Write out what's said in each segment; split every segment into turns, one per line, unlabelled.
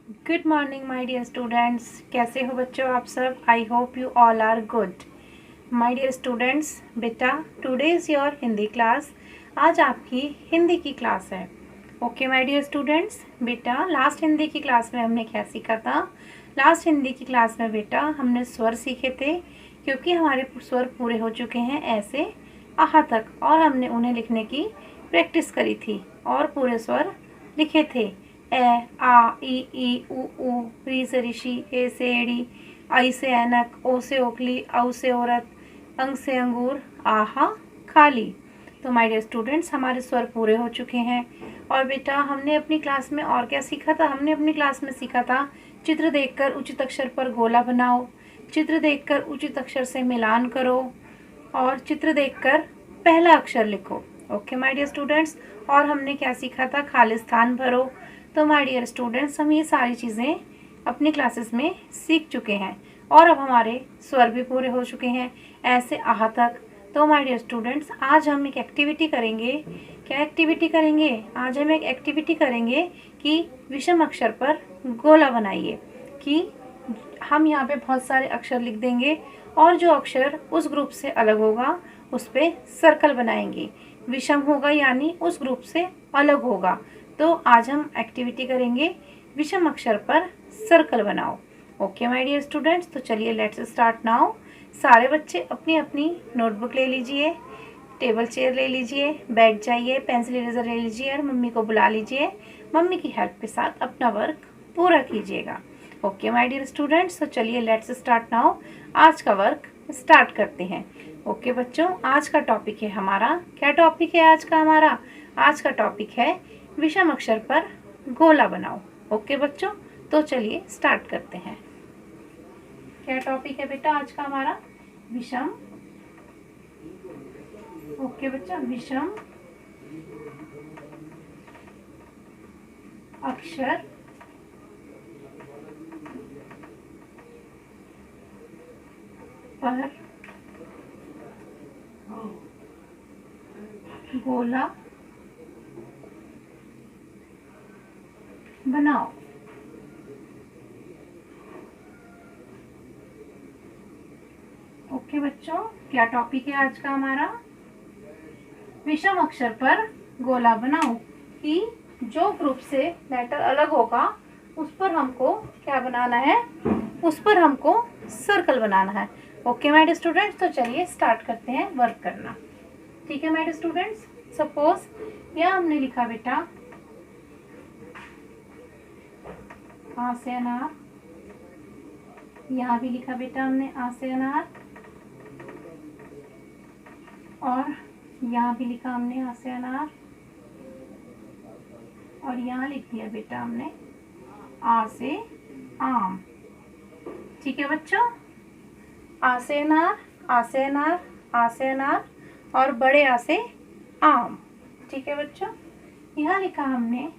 Good morning my dear students. कैसे हो बच्चों आप सब? I hope you all are good. My dear students, बेटा today is your Hindi class. आज आपकी हिंदी की क्लास है। ओके माय डियर स्टूडेंट्स, बेटा लास्ट हिंदी की क्लास में हमने क्या सीखा था? लास्ट हिंदी की क्लास में बेटा हमने स्वर सीखे थे, क्योंकि हमारे स्वर पूरे हो चुके हैं ऐसे आहा तक, और हमने उन्हें लिखने की प्रैक्टिस करी थी और पूरे स्वर लिखे थे। ए, आ, ई, उ, री से ऋषि, ए से एड़ी, आई से ऐनक, ओ से ओखली, औ से औरत, अंग से अंगूर, आहा खाली। तो माय डियर स्टूडेंट्स, हमारे स्वर पूरे हो चुके हैं। और बेटा हमने अपनी क्लास में और क्या सीखा था? हमने अपनी क्लास में सीखा था चित्र देखकर उचित अक्षर पर गोला बनाओ, चित्र देखकर उचित अक्षर से मिलान करो, और चित्र देखकर पहला अक्षर लिखो। ओके माय डियर स्टूडेंट्स, और हमने क्या सीखा था? खाली स्थान भरो। तो माय डियर स्टूडेंट्स, हम ये सारी चीज़ें अपनी क्लासेस में सीख चुके हैं और अब हमारे स्वर भी पूरे हो चुके हैं ऐसे आहा तक। तो माय डियर स्टूडेंट्स, आज हम एक एक्टिविटी करेंगे। क्या एक्टिविटी करेंगे? आज हम एक एक्टिविटी करेंगे कि विषम अक्षर पर गोला बनाइए। कि हम यहाँ पे बहुत सारे अक्षर लिख देंगे और जो अक्षर उस ग्रुप से अलग होगा उस पर सर्कल बनाएंगे। विषम होगा यानी उस ग्रुप से अलग होगा। तो आज हम एक्टिविटी करेंगे विषम अक्षर पर सर्कल बनाओ। ओके माय डियर स्टूडेंट्स, तो चलिए लेट्स स्टार्ट नाउ। सारे बच्चे अपनी अपनी नोटबुक ले लीजिए, टेबल चेयर ले लीजिए, बैठ जाइए, पेंसिल इरेजर ले लीजिए और मम्मी को बुला लीजिए। मम्मी की हेल्प के साथ अपना वर्क पूरा कीजिएगा। ओके माय डियर स्टूडेंट्स, तो चलिए लेट्स स्टार्ट नाउ। आज का वर्क स्टार्ट करते हैं। ओके बच्चों, आज का टॉपिक है हमारा, क्या टॉपिक है आज का हमारा? आज का टॉपिक है विषम अक्षर पर गोला बनाओ। ओके बच्चों, तो चलिए स्टार्ट करते हैं। क्या टॉपिक है बेटा आज का हमारा? विषम। ओके बच्चा, विषम अक्षर पर गोला बनाओ। ओके बच्चों, क्या टॉपिक है आज का हमारा? विषम अक्षर पर गोला बनाओ। कि जो ग्रुप से लेटर अलग होगा उस पर हमको क्या बनाना है? उस पर हमको सर्कल बनाना है। ओके माय डियर स्टूडेंट्स, तो चलिए स्टार्ट करते हैं वर्क करना। ठीक है माय डियर स्टूडेंट्स, सपोज यहाँ हमने लिखा बेटा आ से अनार, यहाँ भी लिखा बेटा हमने आ से अनार, और यहाँ भी लिखा हमने आ से अनार, और यहाँ लिख दिया बेटा हमने आ से आम। ठीक है बच्चों, आ से अनार, आ से अनार, आ से अनार और बड़े आ से आम। ठीक है बच्चों, यहाँ लिखा हमने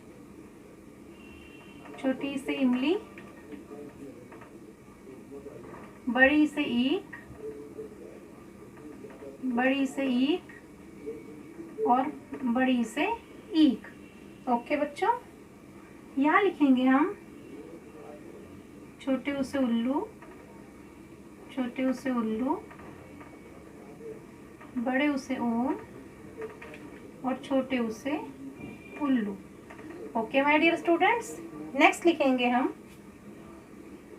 छोटी से इमली, बड़ी से ईख, बड़ी से ईख और बड़ी से ईख। ओके बच्चों, यहाँ लिखेंगे हम छोटे उसे उल्लू, छोटे उसे उल्लू, बड़े उसे ऊन और छोटे उसे उल्लू। Okay my dear students, next लिखेंगे हम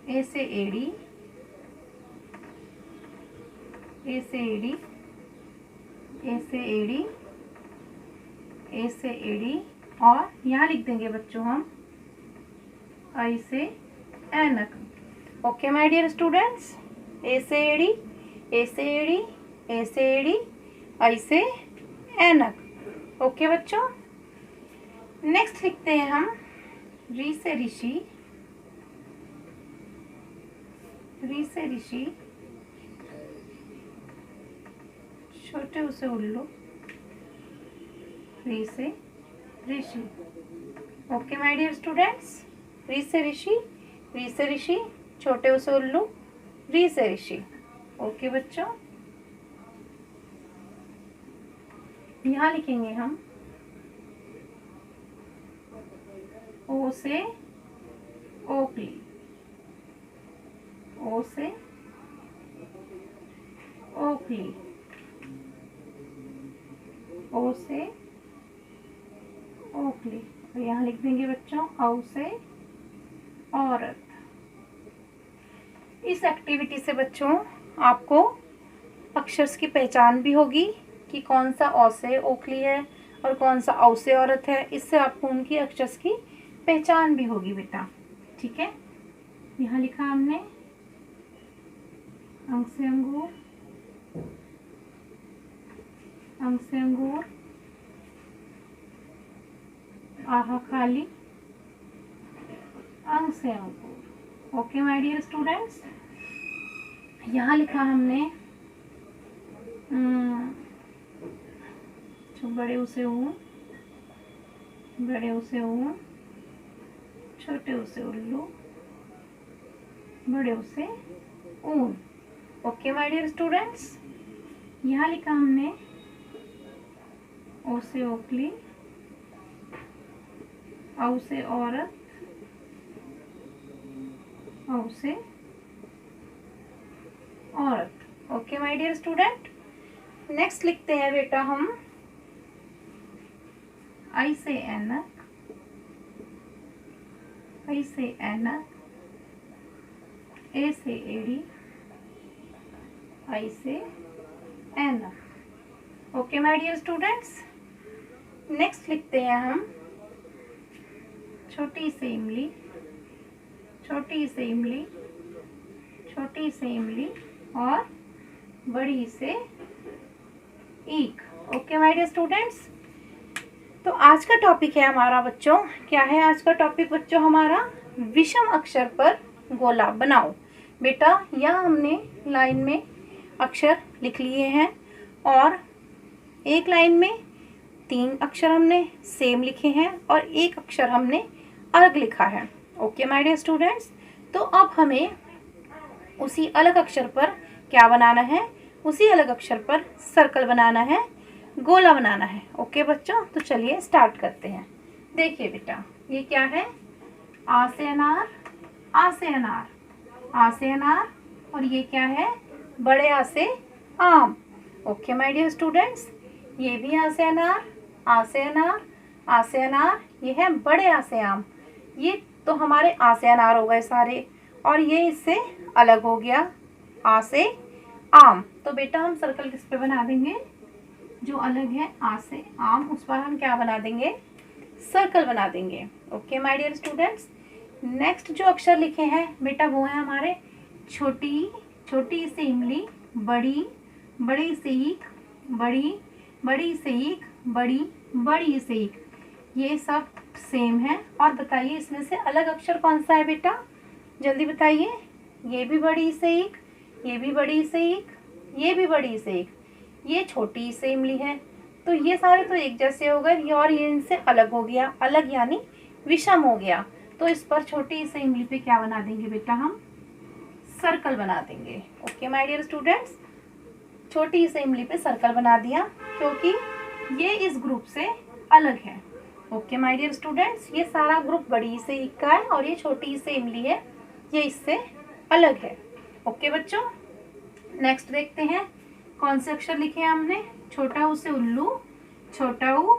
ए से एड़ी, ए से एड़ी, ए से एड़ी, ए से एड़ी, और यहाँ लिख देंगे बच्चों हम आई से ऐनक। ओके माय डियर स्टूडेंट्स, ए से एड़ी, ए से एड़ी, ए से एड़ी, आई से ऐनक। ओके बच्चों, नेक्स्ट लिखते हैं हम री से ऋषि, री से ऋषि, छोटे उसे उल्लू, री से ऋषि। ओके माय डियर स्टूडेंट्स, री से ऋषि, री से ऋषि, छोटे उसे उल्लू, री से ऋषि। ओके बच्चों, यहाँ लिखेंगे हम ओ से ओ से ओखली, ओ से ओखली। और यहाँ लिख देंगे बच्चों औ से औरत। इस एक्टिविटी से बच्चों आपको अक्षर की पहचान भी होगी कि कौन सा औ से ओखली है और कौन सा औ से औरत है। इससे आपको उनकी अक्षर की पहचान भी होगी बेटा, ठीक है। यहाँ लिखा हमने अंक से अंगूर, अंक से अंगूर, आहा खाली, अंक से अंगूर। Okay my dear students. यहाँ लिखा हमने बड़े उसे ऊन, बड़े उसे ऊन, छोटे उसे उल्लू, बड़े उसे ऊन। Okay my dear students. यहाँ लिखा हमने ओ से ओखली, औ से औरत, औ से औरत। Okay my dear student. Next लिखते हैं बेटा हम आई से ऐनक, आई से ऐनक, ए से एड़ी, आई से ऐनक। Okay my dear students. Next लिखते हैं हम छोटी से इमली, छोटी से इमली, छोटी से इमली और बड़ी से ईख। Okay my dear students. तो आज का टॉपिक है हमारा बच्चों, क्या है आज का टॉपिक बच्चों हमारा? विषम अक्षर पर गोला बनाओ। बेटा यहाँ हमने लाइन में अक्षर लिख लिए हैं और एक लाइन में 3 अक्षर हमने सेम लिखे हैं और एक अक्षर हमने अलग लिखा है। Okay my dear students. तो अब हमें उसी अलग अक्षर पर क्या बनाना है? उसी अलग अक्षर पर सर्कल बनाना है, गोला बनाना है। ओके बच्चों, तो चलिए स्टार्ट करते हैं। देखिए बेटा ये क्या है? आ से अनार, आ से अनार, आ से अनार। और ये क्या है? बड़े आ से आम। Okay my dear students. ये भी आ से अनार, आ से अनार, आ से अनार। ये है बड़े आ से आम। ये तो हमारे आ से अनार हो गए सारे और ये इससे अलग हो गया आ से आम। तो बेटा हम सर्कल किस पे बना देंगे? जो अलग है आ से आम उस पर हम क्या बना देंगे? सर्कल बना देंगे। Okay my dear students. Next जो अक्षर लिखे हैं बेटा वो है हमारे छोटी, छोटी से इमली, बड़ी, बड़ी से ईख, बड़ी, बड़ी से ईख, बड़ी, बड़ी से ईख। ये सब सेम है। और बताइए इसमें से अलग अक्षर कौन सा है बेटा? जल्दी बताइए। ये भी बड़ी से ईख, ये भी बड़ी से ईख, ये भी बड़ी से ईख, ये छोटी से इमली है। तो ये सारे तो एक जैसे हो गए और ये इनसे अलग हो गया, अलग यानी विषम हो गया। तो इस पर छोटी से इमली पे क्या बना देंगे बेटा? हम सर्कल बना देंगे। Okay my dear students. छोटी से इमली पे सर्कल बना दिया क्योंकि ये इस ग्रुप से अलग है। Okay my dear students. ये सारा ग्रुप बड़ी से ईख का है और ये छोटी से इमली है, ये इससे अलग है। ओके बच्चों। नेक्स्ट देखते हैं कौन से अक्षर लिखे हैं हमने? छोटा ऊ से उल्लू, छोटा ऊ,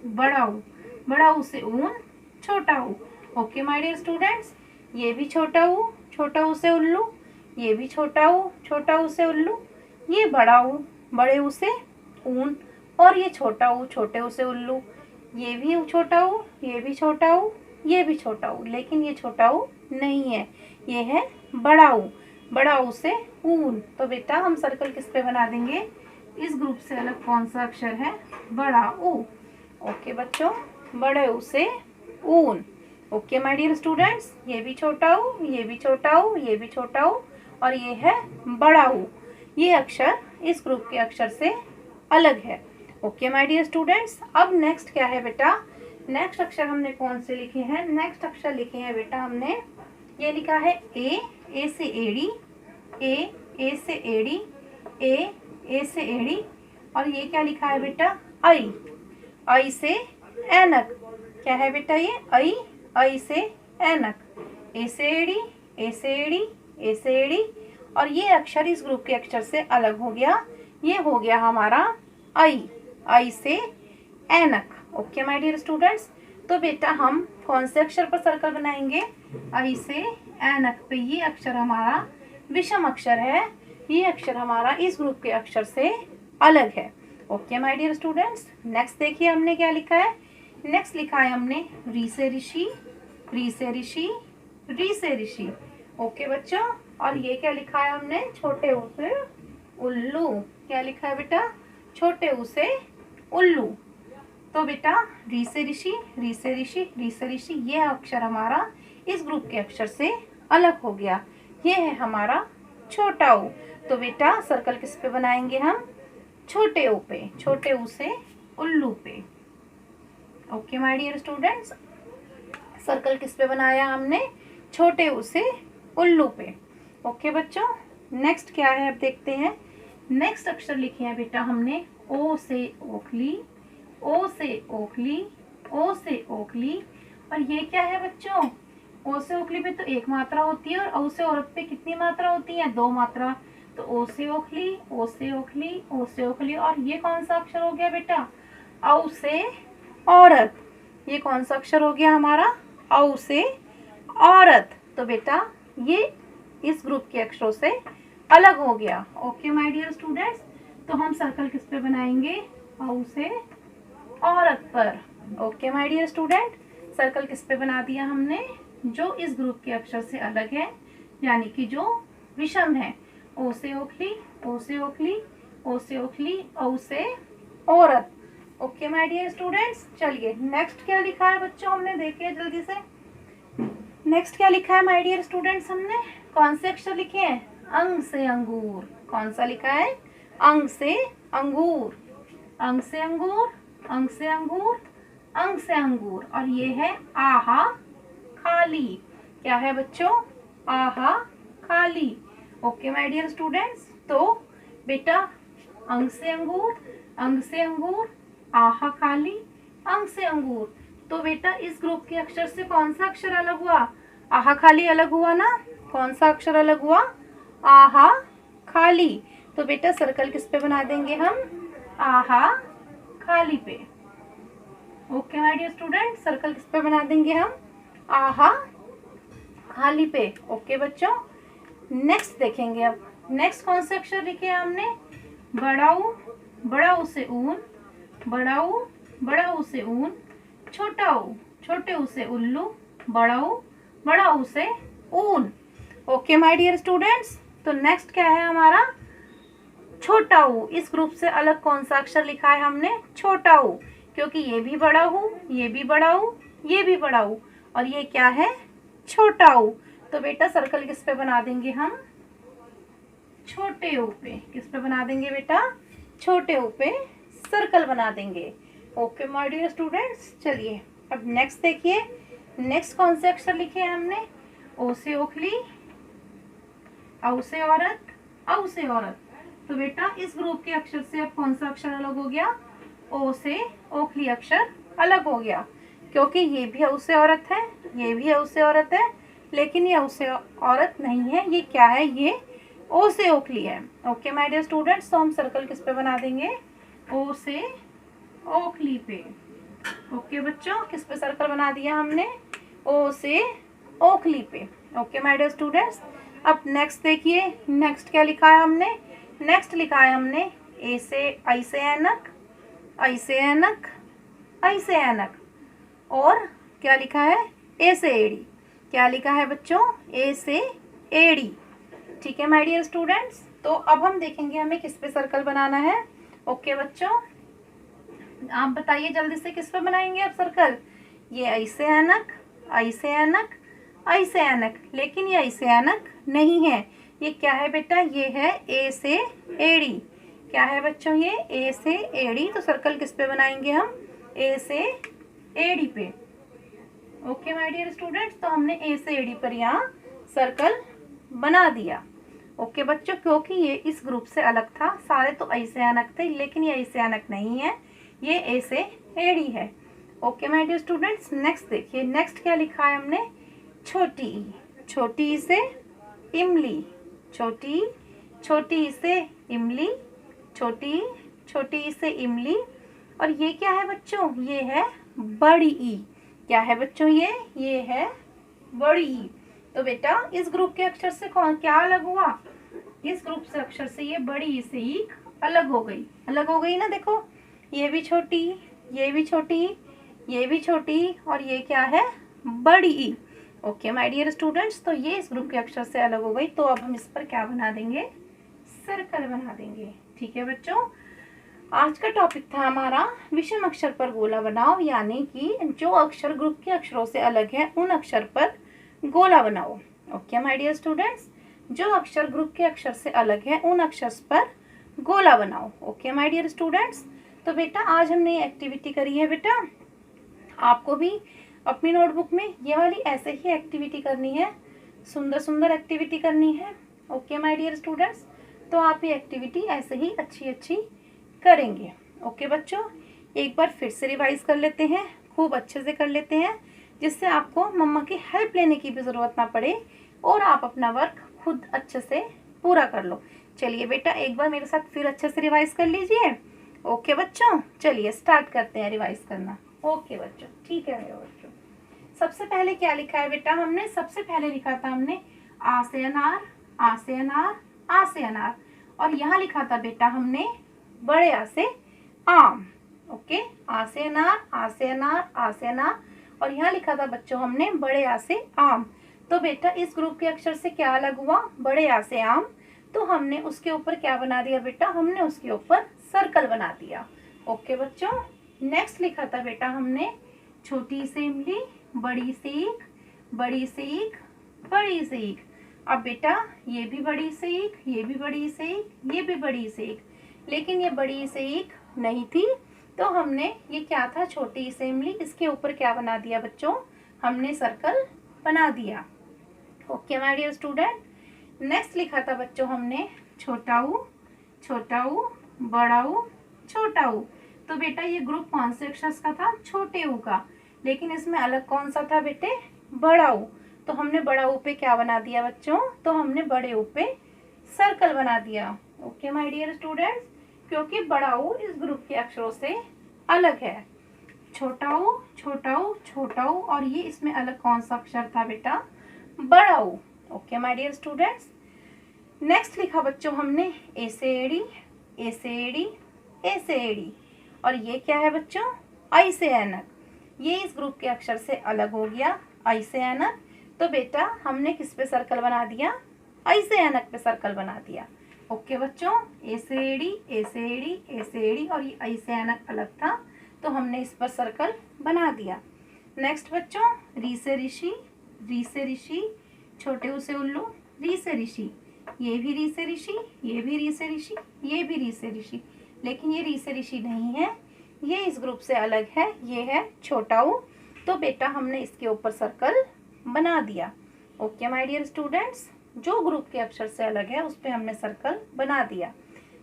बड़ा ऊ, बड़ा ऊ से ऊन, छोटा ऊ। Okay my dear students. ये भी छोटा ऊ, छोटा ऊ से उल्लू, ये भी छोटा ऊ, छोटा ऊ से उल्लू, ये बड़ा ऊ, बड़े ऊ से ऊन और ये छोटा ऊ, छोटे ऊ से उल्लू। ये भी छोटा ऊ, ये भी छोटा ऊ, ये भी छोटा ऊ, लेकिन ये छोटा ऊ नहीं है, ये है बड़ा ऊ, बड़ा ऊ से ऊन। तो बेटा हम सर्कल किस पे बना देंगे? इस ग्रुप से अलग कौन सा अक्षर है? बड़ा ऊ। ओके बच्चों, बड़े ऊ से ऊन। Okay my dear students. ये भी छोटा ऊ, ये भी छोटा ऊ, ये भी छोटा ऊ और ये है बड़ा ऊ। ये अक्षर इस ग्रुप के अक्षर से अलग है। Okay my dear students. अब नेक्स्ट क्या है बेटा? नेक्स्ट अक्षर हमने कौन से लिखे हैं? नेक्स्ट अक्षर लिखे हैं बेटा हमने, ये लिखा है ए से एड़ी, ए से एड़ी, ए से एड़ी। और ये क्या लिखा है बेटा? आई से ऐनक। क्या है बेटा ये? आई से ऐनक। ए से एड़ी, ए से एड़ी, ए से एड़ी, और ये अक्षर इस ग्रुप के अक्षर से अलग हो गया, ये हो गया हमारा आई, आई से ऐनक। ओके माय डियर स्टूडेंट्स, तो बेटा हम कौन से अक्षर पर सर्कल बनाएंगे? आई से ऐनक पे। ये अक्षर हमारा विषम अक्षर है, ये अक्षर हमारा इस ग्रुप के अक्षर से अलग है। Okay my dear students, next देखिए हमने क्या लिखा है। नेक्स्ट लिखा है हमने री से ऋषि, री से ऋषि, री से ऋषि। ओके बच्चों, और ये क्या लिखा है हमने? छोटे ऊ से उल्लू। क्या लिखा है बेटा? छोटे ऊ से उल्लू। तो बेटा री से ऋषि, री से ऋषि, री से ऋषि, ये अक्षर हमारा इस ग्रुप के अक्षर से अलग हो गया, ये है हमारा छोटा ऊ। तो बेटा सर्कल किस पे बनाएंगे हम? छोटे ऊ पे, छोटे ऊ से उल्लू पे। Okay my dear students, circle किस पे बनाया हमने? छोटे ऊ से उल्लू पे। ओके बच्चों, नेक्स्ट क्या है अब देखते हैं। नेक्स्ट अक्षर लिखे हैं बेटा हमने ओ से ओखली, ओ से ओखली, ओ से ओखली। और ये क्या है बच्चों? ओ से ओखली पे तो एक मात्रा होती है, और ओ से औरत पे कितनी मात्रा होती है? दो मात्रा। तो ओ से ओखली, ओ से ओखली, ओ से ओखली। और ये कौन सा अक्षर हो गया बेटा? औ से औरत। ये कौन सा अक्षर हो गया हमारा? औ से औरत। तो बेटा ये इस ग्रुप के अक्षरों से अलग हो गया। ओके माय डियर स्टूडेंट्स, तो हम सर्कल किस पे बनाएंगे? औ से औरत पर। Okay my dear student, circle किस पे बना दिया हमने? जो इस ग्रुप के अक्षर से अलग है, यानी कि जो विषम है। ओ से ओखली, ओ से ओखली, ओ से ओखली, औ से औरत। ओके माय डियर स्टूडेंट्स, चलिए नेक्स्ट क्या लिखा है बच्चों हमने देखिए जल्दी से। नेक्स्ट क्या लिखा है माय डियर स्टूडेंट्स? हमने कौन से अक्षर लिखे हैं? अंग से अंगूर। कौन सा लिखा है? अंग से अंगूर, अंग से अंगूर, अंग से अंगूर, अंग से अंगूर। और ये है आहा खाली। क्या है बच्चों? आहा खाली। ओके माय डियर स्टूडेंट्स, तो बेटा अंग से अंगूर, अंग से अंगूर, आहा खाली, अंग से अंगूर। तो बेटा इस ग्रुप के अक्षर से कौन सा अक्षर अलग हुआ? आहा खाली अलग हुआ ना? कौन सा अक्षर अलग हुआ? आहा खाली। तो बेटा सर्कल किस पे बना देंगे हम? आहा खाली पे। Okay my dear student, circle किस पे बना देंगे हम? आहा खाली पे। ओके बच्चों, नेक्स्ट देखेंगे अब। नेक्स्ट कौन से अक्षर लिखे हैं हमने? बड़ा ऊ, बड़ा ऊ से ऊन, बड़ा ऊ, बड़ा ऊ से ऊन, छोटा ऊ, छोटे ऊ से उल्लू, बड़ा ऊ, बड़ा ऊ से ऊन। ओके माय डियर स्टूडेंट्स, तो नेक्स्ट क्या है हमारा? छोटा ऊ। इस ग्रुप से अलग कौन सा अक्षर लिखा है हमने? छोटा ऊ, क्योंकि ये भी बड़ा ऊ, ये भी बड़ा ऊ, ये भी बड़ा ऊ, और ये क्या है? छोटा ऊ। तो बेटा सर्कल किस पे बना देंगे हम? छोटे ऊ पे। किस पे बना देंगे बेटा? छोटे ऊ पे सर्कल बना देंगे। ओके माय डियर स्टूडेंट्स, चलिए अब नेक्स्ट देखिए। नेक्स्ट कौन से अक्षर लिखे हैं हमने? ओ से ओखली, औ से औरत, औ से औरत। तो बेटा इस ग्रुप के अक्षर से अब कौन सा अक्षर अलग हो गया? ओ से ओखली अक्षर अलग हो गया, क्योंकि ये भी औ से औरत है, ये भी औ से औरत है, लेकिन ये औ से औरत नहीं है। ये क्या है? ये ओ से ओखली है। ओके माय डियर स्टूडेंट्स, तो हम सर्कल किस पे बना देंगे? ओ से ओखली पे। ओके बच्चों, किस पे सर्कल बना दिया हमने? ओ से ओखली पे। ओके माय डियर स्टूडेंट्स, अब नेक्स्ट देखिए। नेक्स्ट क्या लिखा है हमने? नेक्स्ट लिखा है हमने ए से आई से ऐनक, आई से ऐनक, आई से ऐनक। और क्या लिखा है? ए से एड़ी। क्या लिखा है बच्चों? ए से एड़ी। ठीक है माय डियर स्टूडेंट्स, तो अब हम देखेंगे हमें किस पे सर्कल बनाना है। ओके बच्चों, आप बताइए जल्दी से किस पे बनाएंगे अब सर्कल? ये आई से ऐनक, आई से ऐनक, आई से ऐनक, लेकिन ये आई से ऐनक नहीं है। ये क्या है बेटा? ये है ए से एड़ी। क्या है बच्चों? ये ए से एड़ी। तो सर्कल किस पे बनाएंगे हम? ए से एड़ी पे। ओके माय डियर स्टूडेंट्स, तो हमने ए से एड़ी पर यहाँ सर्कल बना दिया। ओके बच्चों, क्योंकि ये इस ग्रुप से अलग था, सारे तो आई से ऐनक थे, लेकिन ये आई से ऐनक नहीं है, ये ए से एड़ी है। Okay my dear students, next देखिए। नेक्स्ट क्या लिखा है हमने? छोटी ई। छोटी ई से इमली, छोटी, छोटी ई से इमली, छोटी, छोटी ई से इमली। और ये क्या है बच्चों, ये है बड़ी ई। क्या है बच्चों ये है बड़ी ई। तो बेटा इस ग्रुप के अक्षर से कौन क्या अलग हुआ, इस ग्रुप से अक्षर से ये बड़ी ई से ईक अलग हो गई, अलग हो गई ना। देखो ये भी छोटी, ये भी छोटी, ये भी छोटी, और ये क्या है बड़ी ई। ओके माय डियर स्टूडेंट्स, तो ये इस ग्रुप के अक्षर से अलग हो गई। तो अब हम इस पर क्या बना देंगे, सर्कल बना देंगे। ठीक है बच्चों, आज का टॉपिक था हमारा विषम अक्षर पर गोला बनाओ, यानी कि जो अक्षर ग्रुप के अक्षरों से अलग है उन अक्षर पर गोला बनाओ। ओके माय डियर स्टूडेंट्स, जो अक्षर ग्रुप के अक्षर से अलग है उन अक्षर पर गोला बनाओ। ओके माय डियर स्टूडेंट्स, तो बेटा आज हमने ये एक्टिविटी करी है। बेटा आपको भी अपनी नोटबुक में ये वाली ऐसे ही एक्टिविटी करनी है, सुंदर सुंदर एक्टिविटी करनी है। ओके माय डियर स्टूडेंट्स, तो आप ये एक्टिविटी ऐसे ही अच्छी अच्छी करेंगे। ओके बच्चों, एक बार फिर से रिवाइज कर लेते हैं, खूब अच्छे से कर लेते हैं, जिससे आपको मम्मा की हेल्प लेने की भी ज़रूरत ना पड़े और आप अपना वर्क खुद अच्छे से पूरा कर लो। चलिए बेटा एक बार मेरे साथ फिर अच्छे से रिवाइज कर लीजिए। ओके बच्चों, चलिए स्टार्ट करते हैं रिवाइज करना। ओके बच्चों, ठीक है मेरे बच्चों। सबसे पहले क्या लिखा है बेटा हमने, सबसे पहले लिखा था हमने आ से अनार, आ से अनार, आ से अनार। और यहाँ लिखा था बेटा हमने बड़े आ से आम। ओके, आ से अनार, आ से अनार, आ से अनार। और यहाँ लिखा था बच्चों हमने बड़े आ से आम। तो बेटा इस ग्रुप के अक्षर से क्या अलग हुआ, बड़े आ से आम। तो हमने उसके ऊपर क्या बना दिया बेटा, हमने उसके ऊपर सर्कल बना दिया। ओके बच्चों, नेक्स्ट लिखा था बेटा हमने छोटी से इमली, बड़ी से ईख, बड़ी से ईख, बड़ी से ईख। अब बेटा ये भी बड़ी से ईख, ये भी बड़ी से ईख, ये भी बड़ी से ईख, लेकिन ये बड़ी से ईख नहीं थी। तो हमने ये क्या था, छोटी से इमली, इसके ऊपर क्या बना दिया बच्चों, हमने सर्कल बना दिया। Okay my dear student, next लिखा था बच्चों हमने छोटा ऊ, छोटा ऊ, बड़ा ऊ, छोटा ऊ। तो बेटा ये ग्रुप कौन से अक्षर का था, छोटे ऊ का, लेकिन इसमें अलग कौन सा था बेटे, बड़ा ऊ। तो हमने बड़ा ऊ पे क्या बना दिया बच्चों, तो हमने बड़े ऊ पे सर्कल बना दिया। ओके माय डियर स्टूडेंट्स, क्योंकि बड़ा ऊ इस ग्रुप के अक्षरों से अलग है। छोटा ऊ, छोटा ऊ, छोटा ऊ, और ये इसमें अलग कौन सा अक्षर था बेटा, बड़ा ऊ। Okay my dear students, next लिखा बच्चों हमने ए से एड़ी, ए से एड़ी, ए से एड़ी। और ये क्या है बच्चों, आई से ऐनक। ये इस ग्रुप के अक्षर से अलग हो गया, आई से ऐनक। तो बेटा हमने किस पे सर्कल बना दिया, आई से ऐनक पे सर्कल बना दिया। ओके बच्चों, ए से एड़ी, ए से एड़ी, ए से एड़ी, और ये आई से ऐनक अलग था, तो हमने इस पर सर्कल बना दिया। नेक्स्ट बच्चों री से ऋषि, री से ऋषि, छोटे ऊ से उल्लू, री से ऋषि। ये भी री से ऋषि, ये भी री से ऋषि, ये भी री से ऋषि, लेकिन ये री से ऋषि नहीं है, ये इस ग्रुप से अलग है, ये है छोटा ऊ। तो बेटा हमने इसके ऊपर सर्कल बना दिया। ओके माय डियर स्टूडेंट्स, जो ग्रुप के अक्षर से अलग है उस पर हमने सर्कल बना दिया।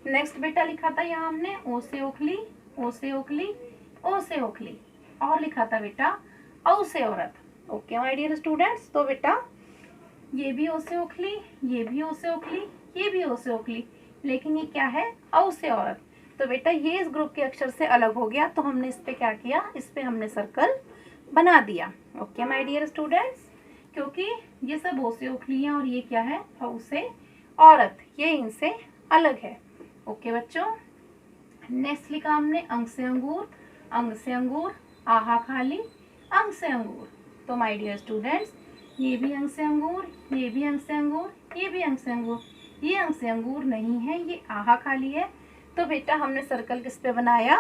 नेक्स्ट बेटा लिखा था यहाँ हमने ओ से ओखली, ओ से ओखली, ओ से ओखली, और लिखा था बेटा औ से औरत। ओके माय डियर स्टूडेंट्स, तो बेटा ये भी ओ से ओखली, ये भी ओ से ओखली, ये भी ओ से ओखली, लेकिन ये क्या है, औ से औरत। तो बेटा ये इस ग्रुप के अक्षर से अलग हो गया, तो हमने इस पे क्या किया, इस पे हमने सर्कल बना दिया। ओके माय डियर स्टूडेंट्स, क्योंकि ये सब ओ से ओखली है और ये क्या है, औ से औरत, ये इनसे अलग है। ओके बच्चों, नेक्स्ट लिखा हमने अंग से अंगूर, अंग से अंगूर, आहा खाली, अंग से अंगूर। तो माय डियर स्टूडेंट्स ये भी अंग से अंगूर, ये भी अंग से अंगूर, ये भी अंग से अंगूर, ये अंग से अंगूर नहीं है, ये आहा खाली है। तो बेटा हमने सर्कल किस पे बनाया,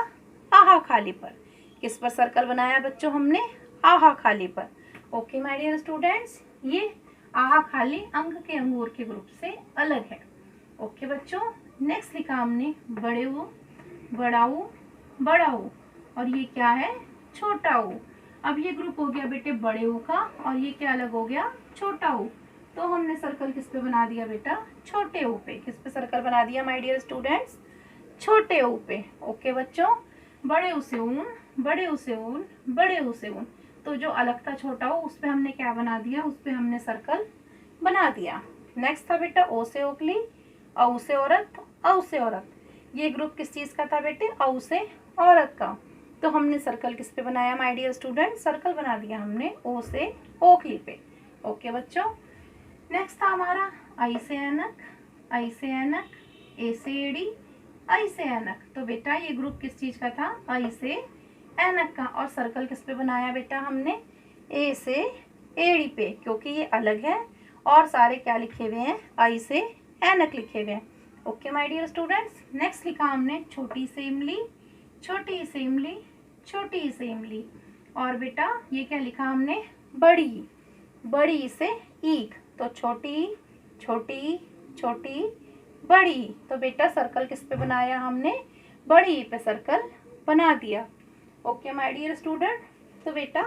आहा खाली पर। किस पर सर्कल बनाया बच्चों हमने, आहा खाली पर। ओके माय डियर स्टूडेंट्स, ये आहा खाली अंग के अंगूर के ग्रुप से अलग है। ओके बच्चों, नेक्स्ट लिखा हमने बड़े ऊ, बड़ा ऊ, बड़ा ऊ, और ये क्या है, छोटा ऊ। अब ये ग्रुप हो गया बेटे बड़े ऊ का, और ये क्या अलग हो गया, छोटा ऊ। तो हमने सर्कल किस पे बना दिया बेटा, छोटे ऊ पे। किस पे सर्कल बना दिया माय डियर स्टूडेंट्स, छोटे ऊ पे। ओके बच्चों, बड़े ऊ से ऊन, बड़े ऊ से ऊन, बड़े ऊ से ऊन। तो जो अलग था छोटा ऊ, उस पे हमने क्या बना दिया, उस पे हमने सर्कल बना दिया। नेक्स्ट था बेटा ओ से ओखली, औ से औरत, औ से औरत। ये ग्रुप किस चीज़ का था बेटे? औ से औरत का। तो हमने सर्कल किस पे बनाया माय डियर स्टूडेंट? सर्कल बना दिया हमने ओ से ओखली पे। ओके बच्चों। नेक्स्ट था हमारा आई से ऐनक, आई से ऐनक, ए से एड़ी, आई से ऐनक। तो बेटा ये ग्रुप किस चीज़ का था? आई से ऐनक का। और सर्कल किस पे बनाया बेटा हमने? ए से एड़ी पे, क्योंकि ये अलग है और सारे क्या लिखे हुए हैं? आई से ऐनक लिखे हुए हैं। Okay my dear students. Next लिखा हमने छोटी से इमली, छोटी से इमली, छोटी से इमली। और बेटा ये क्या लिखा हमने? बड़ी, बड़ी से ईख। तो छोटी, छोटी, छोटी, बड़ी। तो बेटा सर्कल किस पे बनाया हमने? बड़ी पे सर्कल बना दिया। Okay my dear student. तो बेटा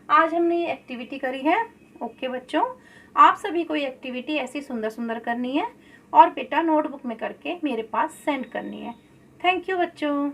आज हमने ये एक्टिविटी करी है। ओके बच्चों, आप सभी को ये एक्टिविटी ऐसी सुंदर सुंदर करनी है और बेटा नोटबुक में करके मेरे पास सेंड करनी है। थैंक यू बच्चों।